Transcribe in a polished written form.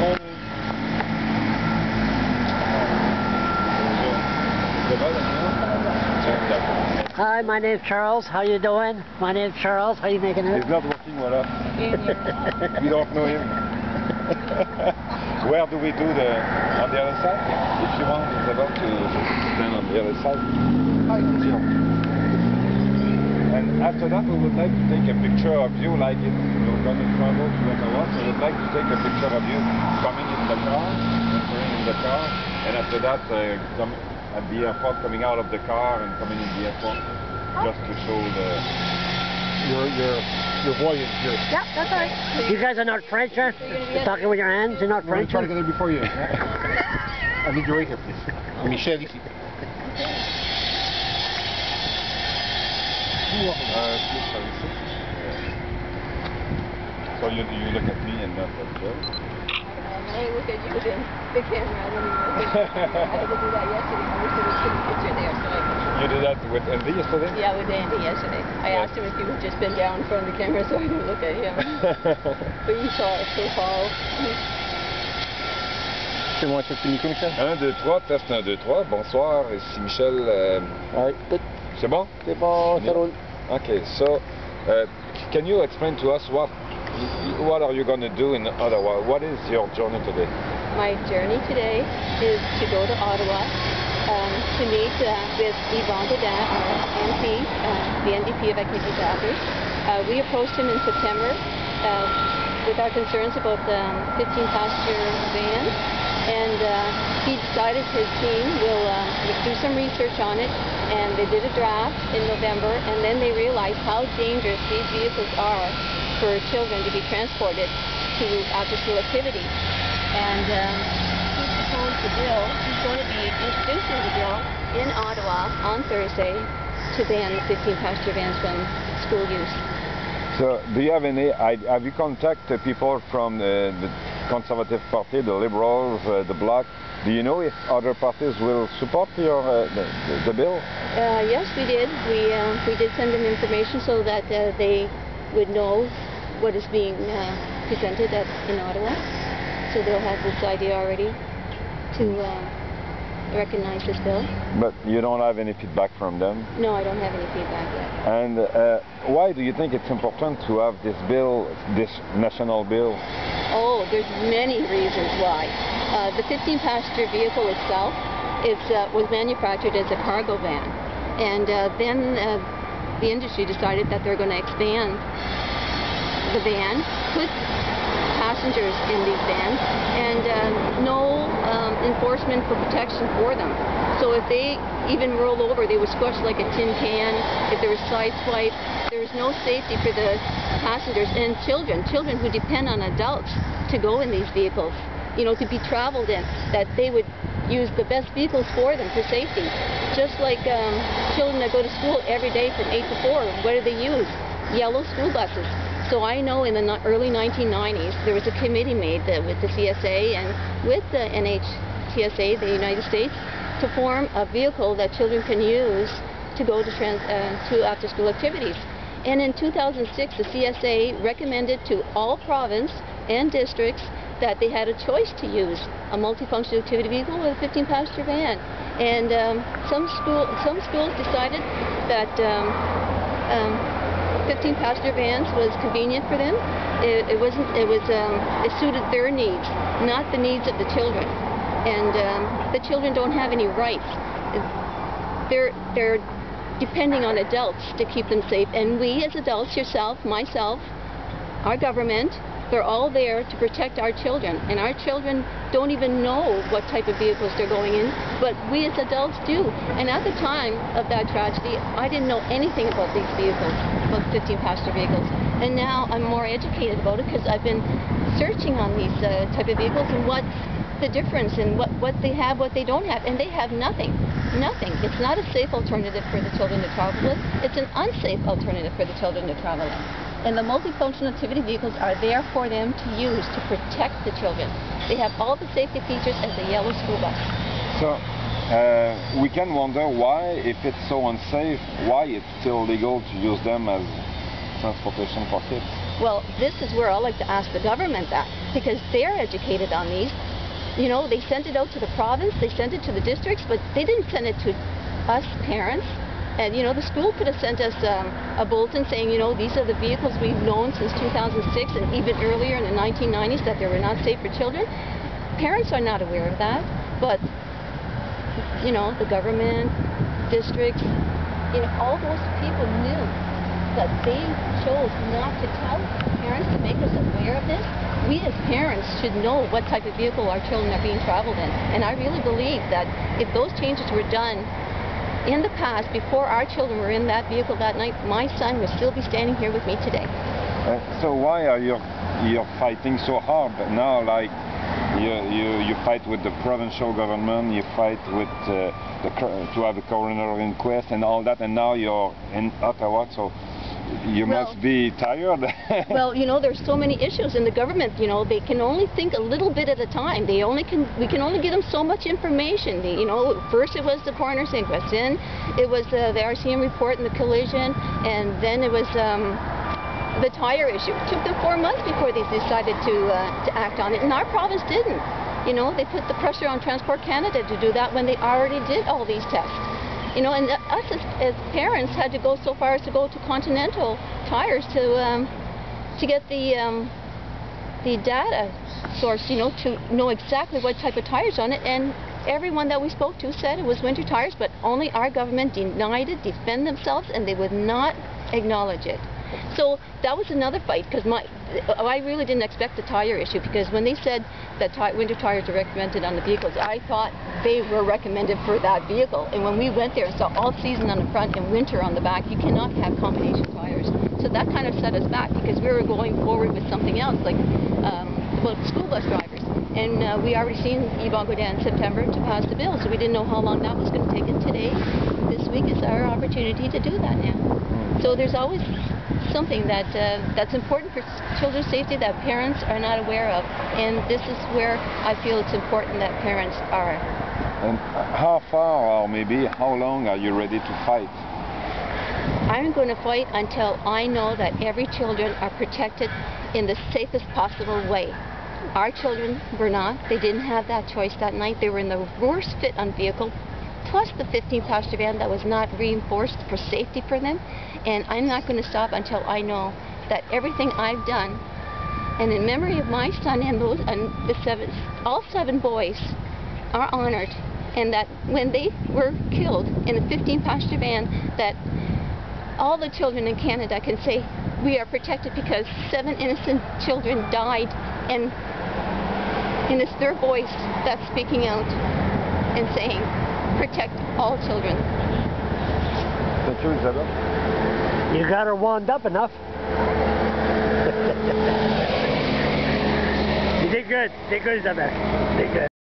morning. Hi, my name's Charles. How you doing? My name's Charles. How you making it? He's not working well up. We don't know him. Where do we do on the other side? If you want, Isabelle, to stand on the other side. And after that, we would like to take a picture of you, like you're going to travel to Ottawa, so we would like to take a picture of you coming in the car, entering in the car, and after that, at the airport, coming out of the car and coming in the airport, just to show your voyage here. Yeah, that's all right. You guys are not French, huh? You're talking with your hands. You're not French. I'm trying to get there before you. I need you right here, please. Michel, ici. So you look at me and not at Joe? I look at you in the camera. I don't even I had to do that yesterday. I wish there was a picture there. So you did that with Andy yesterday? Yeah, with Andy yesterday. I asked him if he would just been down in front of the camera so I could look at him. But you saw it so far. C'est bon, c'est Michel? 1, 2, 3, test 1, 2, 3. Bonsoir, ici Michel. C'est bon? C'est bon, ça roule. Okay, so can you explain to us what are you going to do in Ottawa? What is your journey today? My journey today is to go to Ottawa to meet with Yvon Godin, our MP, the NDP of Activity Bathurst. We approached him in September with our concerns about the 15-passenger van, and he decided his team will do some research on it, and they did a draft in November, and then they realized how dangerous these vehicles are for children to be transported to after-school activities. And he proposed the bill. He's going to be introducing the bill in Ottawa on Thursday to ban 15-passenger vans from school use. So, do you have have you contacted people from the Conservative Party, the Liberals, the Bloc? Do you know if other parties will support the bill? Yes, we did. We did send them information so that they would know what is being presented in Ottawa. So they'll have this idea already to recognize this bill. But you don't have any feedback from them? No, I don't have any feedback yet. And why do you think it's important to have this bill, this national bill? Oh, there's many reasons why. The 15-passenger vehicle itself was manufactured as a cargo van. And then the industry decided that they're going to expand the van, put passengers in these vans, and no enforcement for protection for them. So if they even roll over, they would squash like a tin can. If there was sideswipe, there was no safety for the passengers and children who depend on adults to go in these vehicles, to be traveled in, that they would use the best vehicles for them for safety. Just like children that go to school every day from 8 to 4, what do they use? Yellow school buses. So I know in the early 1990s there was a committee made with the CSA and with the NHTSA, the United States, to form a vehicle that children can use to go to after-school activities. And in 2006, the CSA recommended to all province and districts that they had a choice to use a multifunctional activity vehicle with a 15-passenger van. And some schools decided that 15-passenger vans was convenient for them. It suited their needs, not the needs of the children. And the children don't have any rights. They're depending on adults to keep them safe. And we as adults, yourself, myself, our government, they're all there to protect our children. And our children don't even know what type of vehicles they're going in, but we as adults do. And at the time of that tragedy, I didn't know anything about these vehicles, about 15-passenger vehicles. And now I'm more educated about it because I've been searching on these type of vehicles and what's the difference and what they have, what they don't have. And they have nothing. Nothing. It's not a safe alternative for the children to travel with. It's an unsafe alternative for the children to travel with. And the multifunctional activity vehicles are there for them to use to protect the children. They have all the safety features as a yellow school bus. So we can wonder why, if it's so unsafe, why it's still legal to use them as transportation for kids. Well, this is where I like to ask the government that. because they're educated on these. You know, they sent it out to the province, they sent it to the districts, but they didn't send it to us parents. And, you know, the school could have sent us a bulletin saying, you know, these are the vehicles we've known since 2006 and even earlier in the 1990s that they were not safe for children. Parents are not aware of that, but, you know, the government, districts, you know, all those people knew that they chose not to tell parents to make us aware of this. We as parents should know what type of vehicle our children are being traveled in. And I really believe that if those changes were done in the past, before our children were in that vehicle that night, my son would still be standing here with me today. So why are you fighting so hard now? Like you fight with the provincial government, you fight with to have a coroner inquest and all that, and now you're in Ottawa, so you must be tired. Well, you know, there's so many issues, and the government, you know, they can only think a little bit at a time. We can only give them so much information. You know, first it was the coroner's inquest, then it was the RCM report and the collision, and then it was the tire issue. It took them 4 months before they decided to act on it, and our province didn't. You know, they put the pressure on Transport Canada to do that when they already did all these tests. You know, and us as parents had to go so far as to go to Continental Tires to get the data source, you know, to know exactly what type of tires on it. And everyone that we spoke to said it was winter tires, but only our government denied it, defend themselves, and they would not acknowledge it. So that was another fight, because I really didn't expect the tire issue, because when they said that winter tires are recommended on the vehicles, I thought they were recommended for that vehicle. And when we went there and saw all season on the front and winter on the back, you cannot have combination tires. So that kind of set us back, because we were going forward with something else, like school bus drivers. And we already seen Yvonne go down in September to pass the bill, so we didn't know how long that was going to take. And today, this week, is our opportunity to do that now. So there's always something that's important for children's safety that parents are not aware of, and this is where I feel it's important that parents are. And how far, or maybe how long, are you ready to fight? I'm going to fight until I know that every children are protected in the safest possible way. Our children were not. They didn't have that choice that night. They were in the worst fit on vehicle, plus the 15-passenger van that was not reinforced for safety for them. And I'm not going to stop until I know that everything I've done, and in memory of my son and all 7 boys, are honored, and that when they were killed in a 15-passenger van, that all the children in Canada can say we are protected because 7 innocent children died, and it's their voice that's speaking out and saying, protect all children. Thank you, Isabelle. You got her wound up enough. You did good. You did good, Isabelle. You did good.